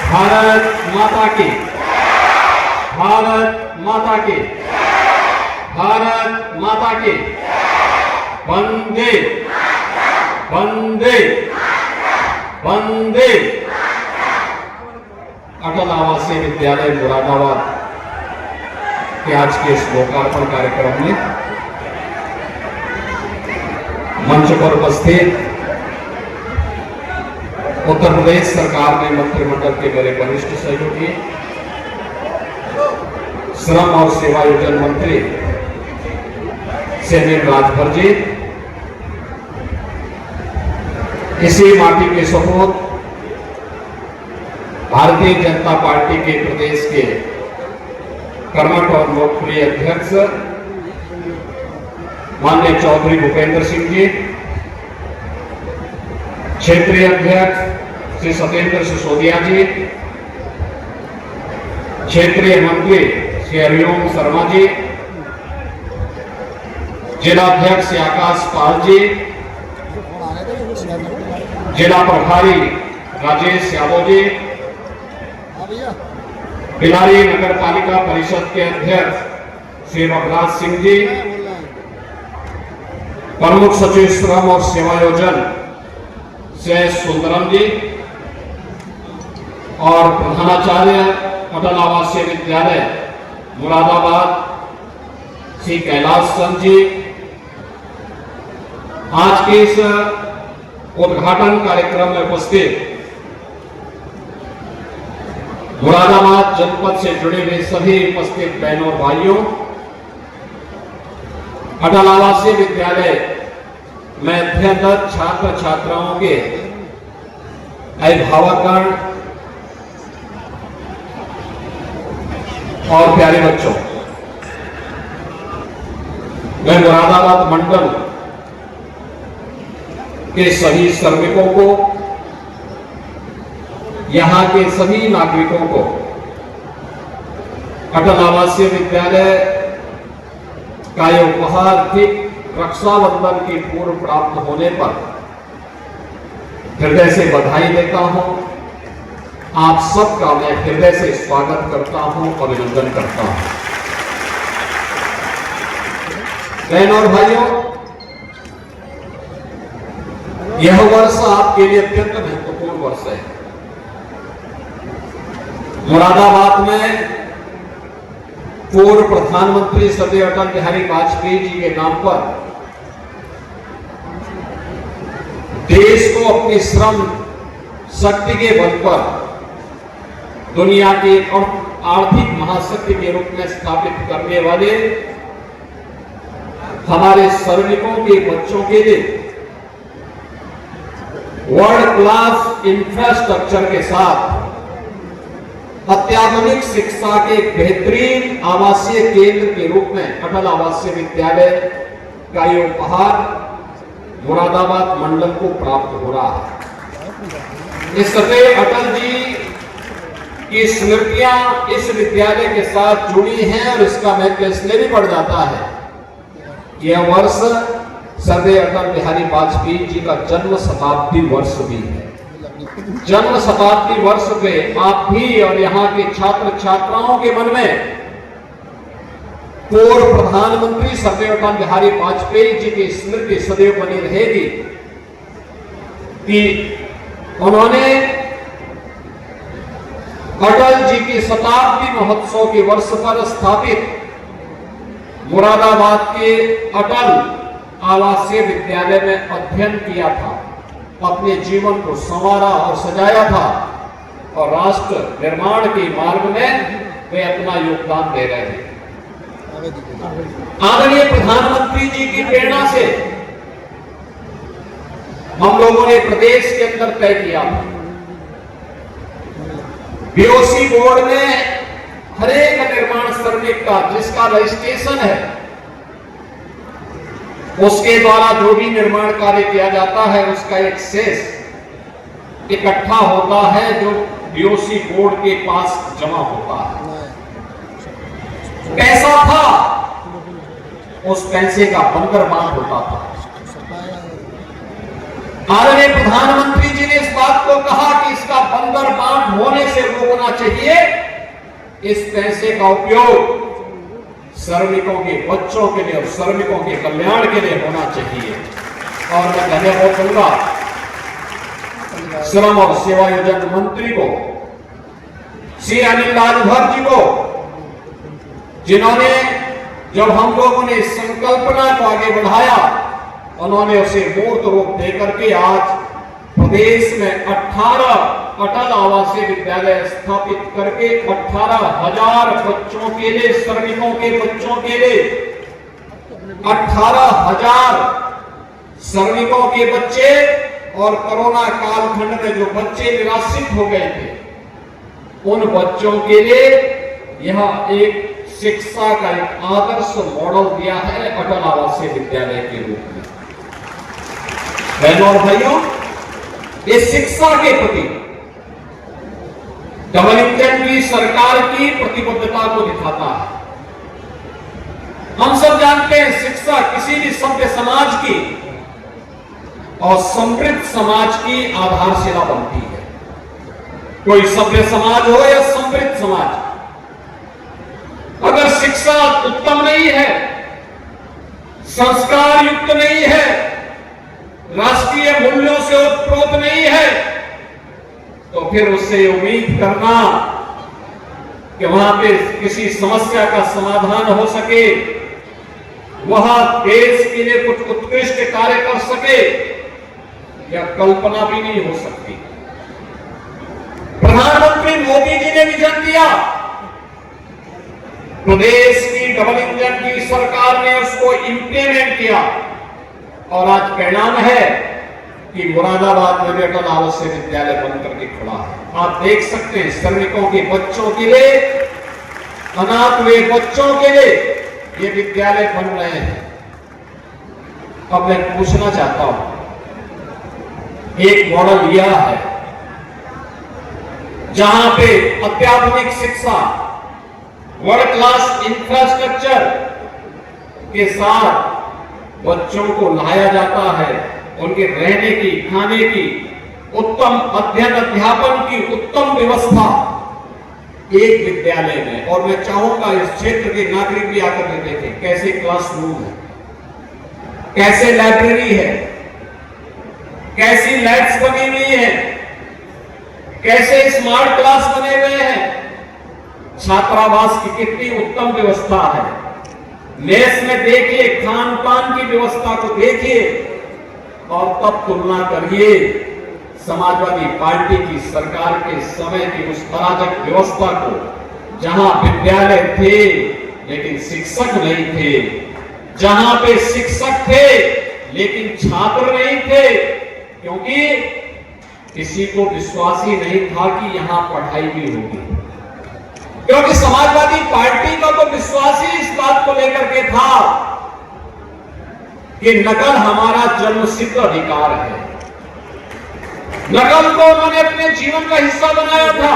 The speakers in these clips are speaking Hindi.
भारत माता की, भारत माता की, भारत माता की। वंदे वंदे वंदे। अटल आवासीय विद्यालय मुरादाबाद के आज के इस लोकार्पण कार्यक्रम में मंच पर उपस्थित उत्तर प्रदेश सरकार में मंत्रिमंडल के मेरे वरिष्ठ सहयोगी, श्रम और सेवायोजन मंत्री सेविन राजभर जी, इसी माटी के सपूत भारतीय जनता पार्टी के प्रदेश के कर्मठ और लोकप्रिय अध्यक्ष माननीय चौधरी भूपेंद्र सिंह जी, क्षेत्रीय अध्यक्ष श्री सत्येंद्र सिसोदिया जी, क्षेत्रीय मंत्री श्री हरिओम शर्मा जी, जिलाध्यक्ष श्री आकाश पाल जी, जिला प्रभारी राजेश यादव जी, बिलारी नगर पालिका परिषद के अध्यक्ष श्री रघुराज सिंह जी, प्रमुख सचिव श्रम और सेवायोजन श्री सुंदरम जी और प्रधानाचार्य अटल आवासीय विद्यालय मुरादाबाद श्री कैलाश चंद जी, आज के इस उद्घाटन कार्यक्रम में उपस्थित मुरादाबाद जनपद से जुड़े हुए सभी उपस्थित बहनों और भाइयों, अटल आवासीय विद्यालय में अध्ययनरत छात्र छात्राओं के अभिभावकगण और प्यारे बच्चों, मैं मुरादाबाद मंडल के सभी श्रमिकों को, यहां के सभी नागरिकों को अटल आवासीय विद्यालय का यह उपहार ठीक रक्षाबंधन की पूर्व प्राप्त होने पर हृदय से बधाई देता हूं। आप सबका मैं हृदय से स्वागत करता हूं, अभिनंदन करता हूं। बहनों और भाइयों, यह वर्ष आपके लिए अत्यंत महत्वपूर्ण वर्ष है। मुरादाबाद में पूर्व प्रधानमंत्री श्री अटल बिहारी वाजपेयी जी के नाम पर देश को अपनी श्रम शक्ति के बल पर दुनिया के आर्थिक महाशक्ति के रूप में स्थापित करने वाले हमारे श्रमिकों के बच्चों के लिए वर्ल्ड क्लास इंफ्रास्ट्रक्चर के साथ अत्याधुनिक शिक्षा के बेहतरीन आवासीय केंद्र के रूप में अटल आवासीय विद्यालय का ये उपहार मुरादाबाद मंडल को प्राप्त हो रहा है। इस सदैव अटल जी की स्मृतियां इस विद्यालय के साथ जुड़ी हैं और इसका महत्व इसलिए भी बढ़ जाता है, यह वर्ष सदैव अटल बिहारी वाजपेयी जी का जन्म शताब्दी वर्ष भी है। जन्म शताब्दी वर्ष पे आप भी और यहाँ के छात्र छात्राओं के मन में पूर्व प्रधानमंत्री सदैव अटल बिहारी वाजपेयी जी की स्मृति सदैव बनी रहेगी कि उन्होंने अटल जी की शताब्दी महोत्सव के वर्ष पर स्थापित मुरादाबाद के अटल आवासीय विद्यालय में अध्ययन किया था, अपने जीवन को संवारा और सजाया था और राष्ट्र निर्माण के मार्ग में वे अपना योगदान दे रहे थे। आदरणीय प्रधानमंत्री जी की प्रेरणा से हम लोगों ने प्रदेश के अंदर तय किया था, बीओसी बोर्ड में हर एक निर्माण श्रमिक का जिसका रजिस्ट्रेशन है उसके द्वारा जो भी निर्माण कार्य किया जाता है उसका एक शेष इकट्ठा होता है जो बीओसी बोर्ड के पास जमा होता है। पैसा था, उस पैसे का बंदरबांट होता था। आदरणीय प्रधानमंत्री जी ने इस बात को कहा कि इसका बंदर बांट होने से रोकना चाहिए। इस पैसे का उपयोग श्रमिकों के बच्चों के लिए और श्रमिकों के कल्याण के लिए होना चाहिए। और मैं धन्यवाद दूंगा श्रम और सेवायोजन मंत्री को, श्री अनिल राजभर जी को, जिन्होंने जब हम लोगों ने इस संकल्पना को आगे बढ़ाया, उन्होंने उसे मूर्त रूप देकर के आज प्रदेश में 18 अटल आवासीय विद्यालय स्थापित करके 18,000 बच्चों के लिए, श्रमिकों के बच्चों के लिए 18,000 श्रमिकों के बच्चे और कोरोना कालखंड में जो बच्चे निराश्रित हो गए थे, उन बच्चों के लिए यह एक शिक्षा का एक आदर्श मॉडल दिया है अटल आवासीय विद्यालय के रूप में। बहनों और भाइयों, इस शिक्षा के प्रति डबल इंजन की सरकार की प्रतिबद्धता को दिखाता है। हम सब जानते हैं शिक्षा किसी भी सभ्य समाज की और समृद्ध समाज की आधारशिला बनती है। कोई सभ्य समाज हो या समृद्ध समाज, अगर शिक्षा उत्तम नहीं है, संस्कार युक्त नहीं है, राष्ट्रीय मूल्यों से ओतप्रोत नहीं है, तो फिर उससे उम्मीद करना कि वहां पे किसी समस्या का समाधान हो सके, वह देश के लिए कुछ उत्कृष्ट कार्य कर सके, यह कल्पना भी नहीं हो सकती। प्रधानमंत्री मोदी जी ने विजन दिया, प्रदेश की डबल इंजन की सरकार ने उसको इंप्लीमेंट किया और आज परिणाम है कि मुरादाबाद में अटल आवासीय विद्यालय बनकर के खड़ा है। आप देख सकते हैं श्रमिकों के बच्चों के लिए, अनाथ हुए बच्चों के लिए ये विद्यालय बन रहे हैं। अब मैं पूछना चाहता हूं, एक मॉडल यह है जहां पे अत्याधुनिक शिक्षा, वर्ल्ड क्लास इंफ्रास्ट्रक्चर के साथ बच्चों को लाया जाता है, उनके रहने की, खाने की, उत्तम अध्ययन अध्यापन की उत्तम व्यवस्था एक विद्यालय में। और मैं चाहूंगा इस क्षेत्र के नागरिक भी आकर के देखें कैसे क्लासरूम है, कैसे लाइब्रेरी है, कैसी लैब्स बनी हुई है, कैसे स्मार्ट क्लास बने हुए हैं, छात्रावास की कितनी उत्तम व्यवस्था है। मेस में देखिए, खान पान की व्यवस्था को देखिए और तब तुलना करिए समाजवादी पार्टी की सरकार के समय की उस अराजक व्यवस्था को, जहां विद्यालय थे लेकिन शिक्षक नहीं थे, जहां पे शिक्षक थे लेकिन छात्र नहीं थे, क्योंकि किसी को विश्वास ही नहीं था कि यहां पढ़ाई भी होगी। क्योंकि समाजवादी पार्टी का तो विश्वास ही इस बात को लेकर के था कि नकल हमारा जन्मसिद्ध अधिकार है। नकल को उन्होंने अपने जीवन का हिस्सा बनाया था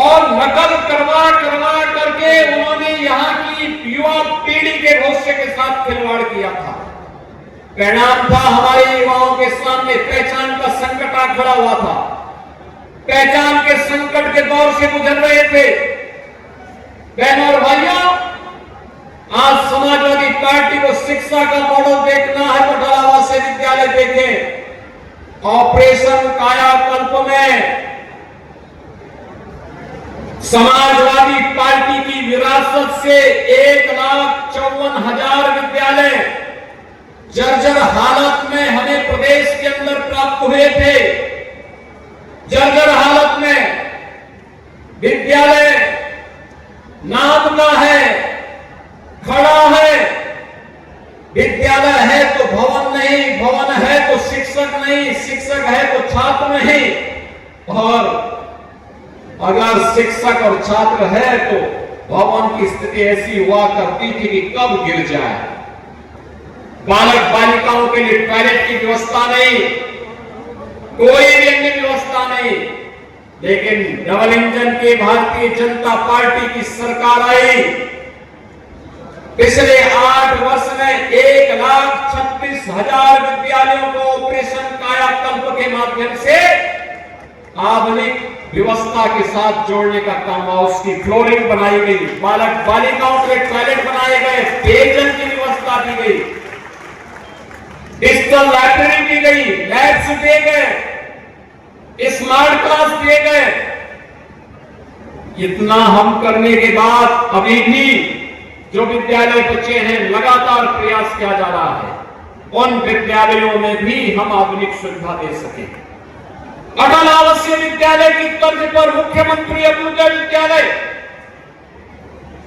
और नकल करवा करके उन्होंने यहां की युवा पीढ़ी के भविष्य के साथ खिलवाड़ किया था। परिणाम था हमारे युवाओं के सामने पहचान का संकट आ खड़ा हुआ था, पहचान के संकट के दौर से गुजर रहे थे। बहनों और भाइयों, आज समाजवादी पार्टी को शिक्षा का मॉडल देखना है तो अटल आवासीय विद्यालय देखें। ऑपरेशन कायाकल्प में समाजवादी पार्टी की विरासत से 1,54,000 विद्यालय जर्जर हालत में हमें प्रदेश के अंदर प्राप्त हुए थे। जर्जर हालत में विद्यालय नाम का है, खड़ा है, विद्यालय है तो भवन नहीं, भवन है तो शिक्षक नहीं, शिक्षक है तो छात्र नहीं, और अगर शिक्षक और छात्र है तो भवन की स्थिति ऐसी हुआ करती थी कि कब गिर जाए। बालक बालिकाओं के लिए टॉयलेट की व्यवस्था नहीं, कोई भी अन्य व्यवस्था नहीं। लेकिन डबल इंजन की भारतीय जनता पार्टी की सरकार आई पिछले 8 वर्ष में 1,36,000 विद्यालयों को ऑपरेशन कायाकल्प के माध्यम से आधुनिक व्यवस्था के साथ जोड़ने का काम हुआ। उसकी फ्लोरिंग बनाई गई, बालक बालिकाओं के टॉयलेट बनाए गए, पेयजल की व्यवस्था की गई, डिजिटल लाइब्रेरी दी गई, लैब्स दिए गए, स्मार्ट क्लास दिए गए। इतना हम करने के बाद अभी भी जो विद्यालय बचे हैं, लगातार प्रयास किया जा रहा है उन विद्यालयों में भी हम आधुनिक सुविधा दे सकें। अटल आवासीय विद्यालय की तर्ज पर मुख्यमंत्री अभ्युदय विद्यालय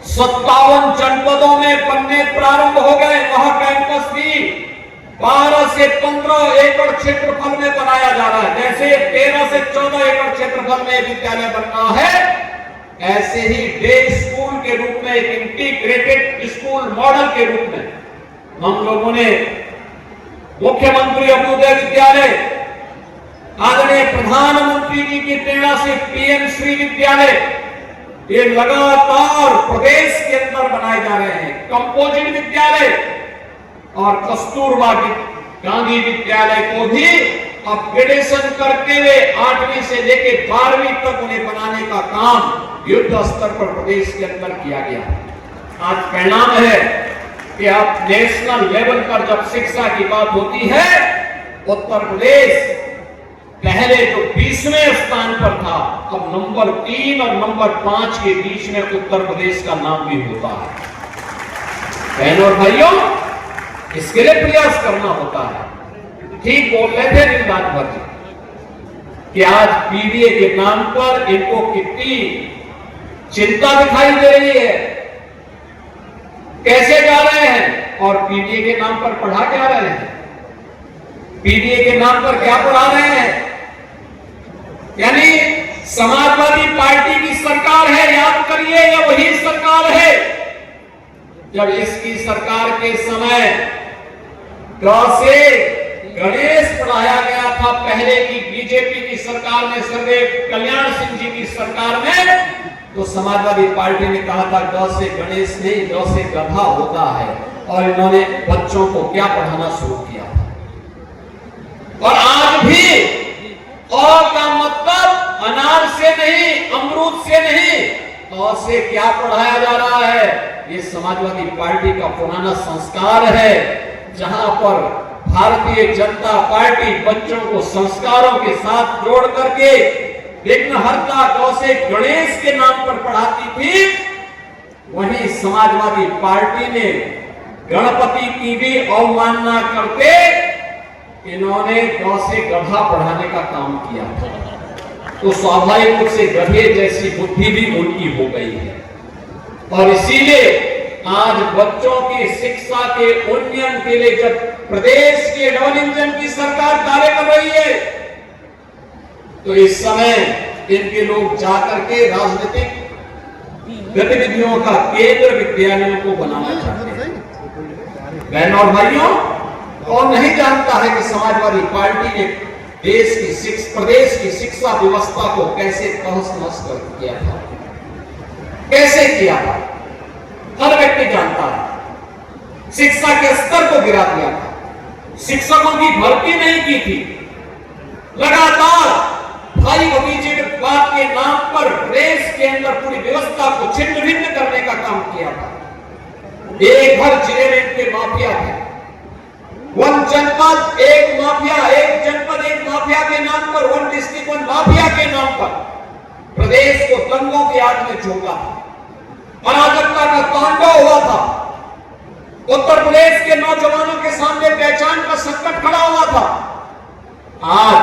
57 जनपदों में बनने प्रारंभ हो गए। वहां कैंपस भी 12 से 15 एकड़ क्षेत्रफल में बनाया जा रहा है। जैसे 13 से 14 एकड़ क्षेत्रफल में विद्यालय बनना है, ऐसे ही डे स्कूल के रूप में, एक इंटीग्रेटेड स्कूल मॉडल के रूप में हम लोगों ने मुख्यमंत्री अभ्युदय विद्यालय, आदरणीय प्रधानमंत्री जी की प्रेरणा से पीएम श्री विद्यालय, ये लगातार प्रदेश के अंदर बनाए जा रहे हैं। कंपोजिट विद्यालय और कस्तूरबा गांधी विद्यालय को भी अपग्रेडेशन करते हुए 8वीं से लेकर 12वीं तक उन्हें बनाने का काम युद्ध स्तर पर प्रदेश के अंदर किया गया। आज परिणाम है कि आप नेशनल लेवल पर जब शिक्षा की बात होती है, उत्तर प्रदेश पहले जो 20वें स्थान पर था, अब नंबर 3 और नंबर 5 के बीच में उत्तर प्रदेश का नाम भी होता है। बहनों और भाइयों, इसके लिए प्रयास करना होता है। ठीक बोल रहे थे राजभर जी कि आज पीडीए के नाम पर इनको कितनी चिंता दिखाई दे रही है, कैसे जा रहे हैं और पीडीए के नाम पर पढ़ा क्या रहे हैं, पीडीए के नाम पर क्या पढ़ा रहे हैं। यानी समाजवादी पार्टी की सरकार है, याद करिए, यह वही सरकार है जब इसकी सरकार के समय ग से गणेश पढ़ाया गया था। पहले की बीजेपी की सरकार में, सर्वदेव कल्याण सिंह जी की सरकार में, तो समाजवादी पार्टी ने कहा था ग से गणेश नहीं, ग से गधा होता है, और इन्होंने बच्चों को क्या पढ़ाना शुरू किया। और आज भी अ का मतलब अनार से नहीं, अमरूद से नहीं, अ से क्या पढ़ाया जा रहा है। ये समाजवादी पार्टी का पुराना संस्कार है, जहां पर भारतीय जनता पार्टी बच्चों को संस्कारों के साथ जोड़ करके विघ्नहर्ता ग से गणेश के नाम पर पढ़ाती थी, वहीं समाजवादी पार्टी ने गणपति की भी अवमानना करते इन्होंने ग से गधा पढ़ाने का काम किया था। तो स्वाभाविक रूप से गधे जैसी बुद्धि भी उनकी हो गई है। और इसीलिए आज बच्चों की शिक्षा के उन्नयन के लिए जब प्रदेश के डबल इंजन की सरकार कार्य कर रही है, तो इस समय इनके लोग जाकर के राजनीतिक गतिविधियों का केंद्र विद्यालयों को बनाना चाहते हैं। बहनों और भाइयों, और नहीं जानता है कि समाजवादी पार्टी ने प्रदेश की शिक्षा व्यवस्था को कैसे तहस-नहस कर किया था, कैसे किया था। हर व्यक्ति जानता है। शिक्षा के स्तर को गिरा दिया था, शिक्षकों की भर्ती नहीं की थी, लगातार भाई भतीजे बात के नाम पर देश के अंदर पूरी व्यवस्था को छिन्न भिन्न करने का काम किया था। एक हर जिले में इनके माफिया थे। वन जनपद एक माफिया, एक जनपद एक माफिया के नाम पर, वन डिस्ट्रिक्ट वन माफिया के नाम पर प्रदेश को दंगों की आग में झोंका था, अराजकता का तांडव हुआ था। उत्तर प्रदेश के नौजवानों के सामने पहचान का संकट खड़ा हुआ था। आज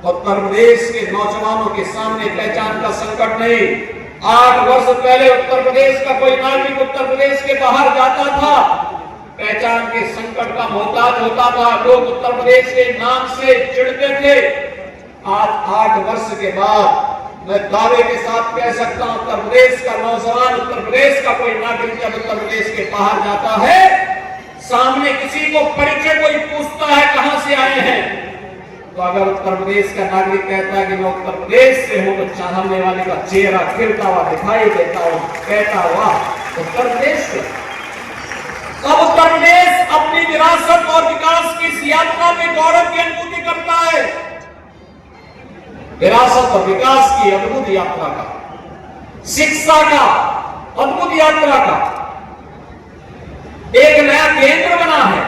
उत्तर प्रदेश के नौजवानों के सामने पहचान का संकट नहीं। 8 वर्ष पहले उत्तर प्रदेश का कोई नागरिक उत्तर प्रदेश के बाहर जाता था, पहचान के संकट का मोहताज होता था, लोग उत्तर प्रदेश के नाम से चिढ़ते थे। आज 8 वर्ष के बाद मैं दावे के साथ कह सकता हूं, उत्तर प्रदेश का नौजवान, उत्तर प्रदेश का कोई नागरिक जब उत्तर प्रदेश के बाहर जाता है, सामने किसी को परिचय कोई पूछता है कहां से आए हैं, तो अगर उत्तर प्रदेश का नागरिक कहता है कि मैं उत्तर प्रदेश से हूं, तो चाहने वाले का चेहरा खिलता हुआ दिखाई देता हो, कहता हुआ उत्तर प्रदेश से। अब उत्तर प्रदेश अपनी विरासत और विकास की इस यात्रा में गौरव की अनुभूति करता है। विरासत और विकास की अद्भुत यात्रा का, शिक्षा का अद्भुत यात्रा का एक नया केंद्र बना है।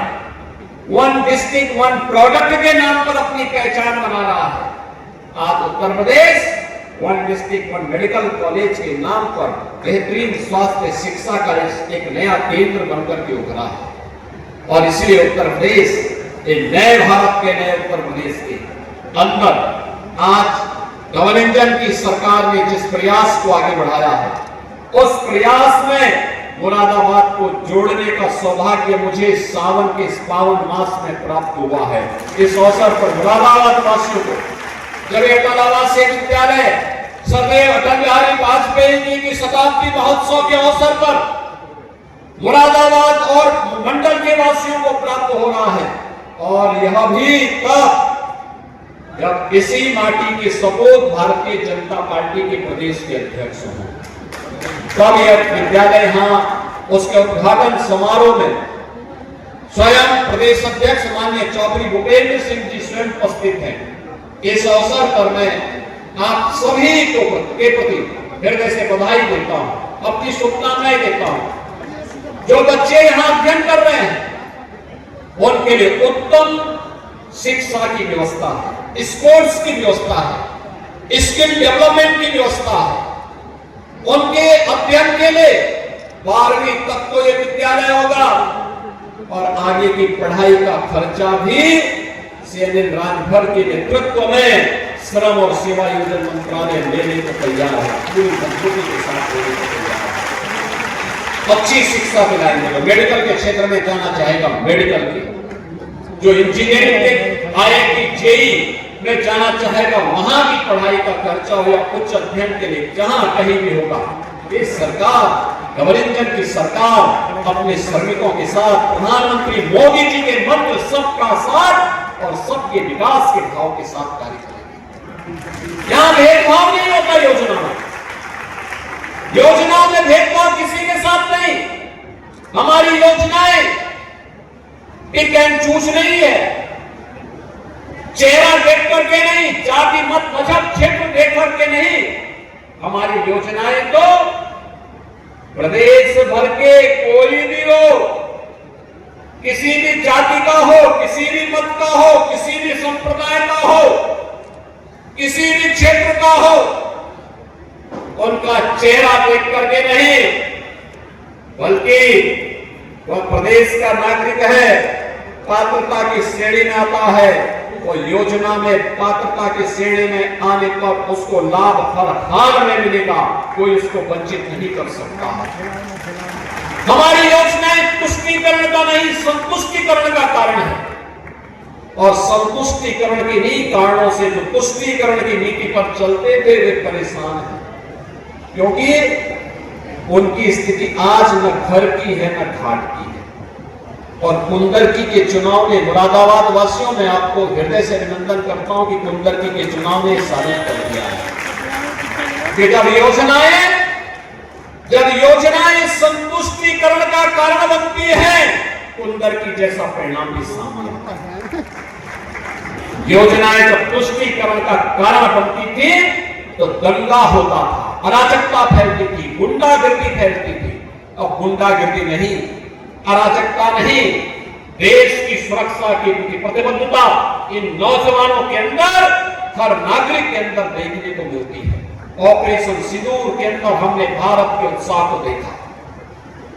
वन डिस्ट्रिक्ट वन प्रोडक्ट के नाम पर अपनी पहचान बना रहा है। आज Uttar Pradesh one district one medical college के नाम पर बेहतरीन स्वास्थ्य शिक्षा का एक नया केंद्र बनकर के उभरा है। और इसलिए उत्तर प्रदेश एक नए भारत के, नए उत्तर प्रदेश के अंदर आज गवर्नर की सरकार ने जिस प्रयास को आगे बढ़ाया है, उस प्रयास में मुरादाबाद को जोड़ने का सौभाग्य मुझे सावन के इस पावन मास में प्राप्त हुआ है। इस अवसर पर मुरादाबाद वासियों को जब अटल आवासीय विद्यालय सरदार अटल बिहारी वाजपेयी जी की शताब्दी महोत्सव के अवसर पर मुरादाबाद और मंडल के वासियों को प्राप्त हो रहा है, और यह भी तब जब इसी माटी के सपूत भारतीय जनता पार्टी के प्रदेश के अध्यक्ष हों, तब यह विद्यालय यहां उसके उद्घाटन समारोह में स्वयं प्रदेश अध्यक्ष माननीय चौधरी भूपेंद्र सिंह जी स्वयं उपस्थित हैं। इस अवसर पर मैं आप सभी को के प्रति हृदय से बधाई देता हूं, अपनी शुभकामनाएं देता हूं। जो बच्चे यहां अध्ययन कर रहे हैं उनके लिए उत्तम शिक्षा की व्यवस्था है, स्पोर्ट्स की व्यवस्था है, स्किल डेवलपमेंट की व्यवस्था है। उनके अध्ययन के लिए 12वीं तक तो यह विद्यालय होगा, और आगे की पढ़ाई का खर्चा भी सीएनएन राजभर के नेतृत्व में श्रम और सेवा योजना मंत्रालय लेने को तैयार है, पूरी मजबूती के साथ लेने को तैयार है। अच्छी शिक्षा दिलाएंगे। मेडिकल के क्षेत्र में जाना चाहेगा, मेडिकल की जो इंजीनियरिंग के आईआईटी जेई में जाना चाहेगा, वहां की पढ़ाई का खर्चा हो या उच्च अध्ययन के लिए जहां कहीं भी होगा, ये सरकार, गवर्नर की सरकार अपने श्रमिकों के साथ प्रधानमंत्री मोदी जी के मंत्र सबका साथ और सबके विकास के भाव के साथ कार्य करेगी। यहां भेदभाव नहीं होता। योजना में भेदभाव किसी के साथ नहीं। हमारी योजनाएं पिक एंड चूज नहीं है, चेहरा देख करके नहीं, जाति मत मजहब क्षेत्र देख करके नहीं। हमारी योजनाएं तो प्रदेश भर के कोई भी हो, किसी भी जाति का हो, किसी भी मत का हो, किसी भी संप्रदाय का हो, किसी भी क्षेत्र का हो, उनका चेहरा देख करके नहीं, बल्कि वह प्रदेश का नागरिक है, पात्रता की श्रेणी में आता है, वो योजना में पात्रता की श्रेणी में आने पर उसको लाभ हर हाल में मिलेगा, कोई उसको वंचित नहीं कर सकता। हमारी योजनाएं तुष्टीकरण का नहीं, संतुष्टीकरण का कारण है, और संतुष्टीकरण के नहीं कारणों से जो तुष्टीकरण की नीति पर चलते थे वे परेशान हैं, क्योंकि उनकी स्थिति आज न घर की है न घाट की है। और कुंदरकी के चुनाव में मुरादाबाद वासियों में आपको हृदय से अभिनंदन करता हूं कि कुंदरकी के चुनाव ने साबित कर दिया है कि जब योजनाएं संतुष्टीकरण का कारण बनती है, कुंदरकी जैसा परिणाम भी सामने आता है। योजनाएं जब तुष्टीकरण का कारण बनती थी तो दंगा होता था, अराजकता फैलती थी, गुंडागर्दी फैलती थी। अब गुंडागर्दी नहीं, अराजकता नहीं, देश की सुरक्षा की प्रतिबद्धता इन नौजवानों के अंदर, हर नागरिक के अंदर देखने को मिलती है। ऑपरेशन सिंदूर के अंदर हमने भारत के उत्साह को देखा।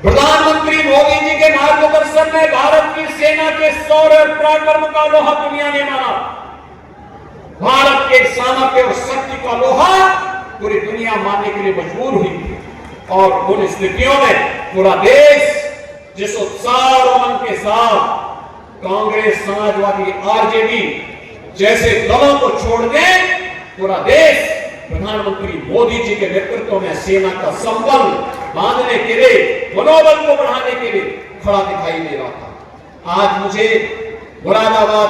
प्रधानमंत्री मोदी जी के मार्गदर्शन में भारत की सेना के शौर्य और पराक्रम का लोहा दुनिया ने माना। भारत के सामर्थ्य और शक्ति का लोहा पूरी दुनिया मानने के लिए मजबूर हुई थी। और उन स्थितियों में पूरा देश जिस उत्साह और उमंग के साथ कांग्रेस, समाजवादी, आरजेडी जैसे दलों को छोड़ दें, पूरा देश प्रधानमंत्री मोदी जी के नेतृत्व में सेना का संबल बांधने के लिए, मनोबल को बढ़ाने के लिए खड़ा दिखाई दे रहा था। आज मुझे मुरादाबाद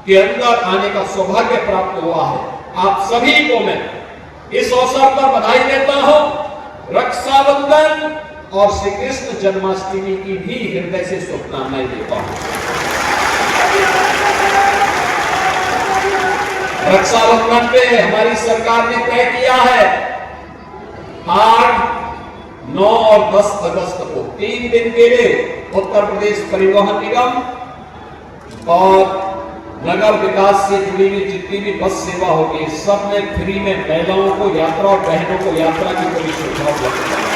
के अंदर आने का सौभाग्य प्राप्त हुआ है। आप सभी को मैं इस अवसर पर बधाई देता हूं। रक्षाबंधन और श्री कृष्ण जन्माष्टमी की भी हृदय से शुभकामनाएं देता हूं। रक्षाबंधन पे हमारी सरकार ने तय किया है 8, 9 और 10 अगस्त को 3 दिन के लिए उत्तर प्रदेश परिवहन निगम और नगर विकास से जुड़ी हुई जितनी भी बस सेवा होगी सब में फ्री में महिलाओं को यात्रा और बहनों को यात्रा की पूरी सुविधा उपलब्ध कराई।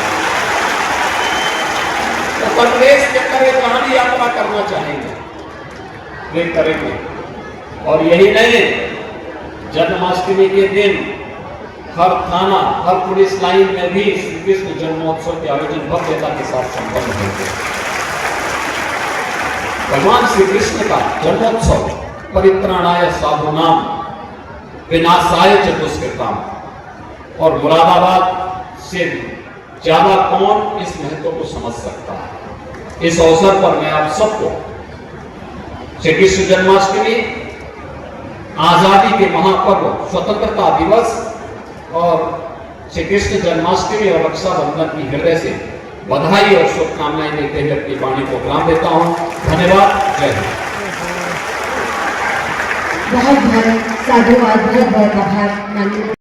उत्तर प्रदेश के अंदर वे जहां भी यात्रा करना चाहेंगे वे करेंगे। और यही नहीं, जन्माष्टमी के दिन हर थाना, हर पुलिस लाइन में भी श्री कृष्ण जन्मोत्सव के आयोजन भव्यता के साथ संपन्न होंगे। भगवान श्री कृष्ण का जन्मोत्सव परित्राणाय साधूनाम विनाशाय च दुष्कृताम, और मुरादाबाद से ज्यादा कौन इस महत्व को समझ सकता है। इस अवसर पर मैं आप सबको श्री कृष्ण जन्माष्टमी, आजादी के महापर्व स्वतंत्रता दिवस और श्री कृष्ण जन्माष्टमी और रक्षाबंधन की हृदय से बधाई और शुभकामनाएं देते हुए अपनी वाणी को विराम देता हूं। धन्यवाद। जय हिंद। बहुत बहुत साधुवाद, बहुत बहुत आभार माननीय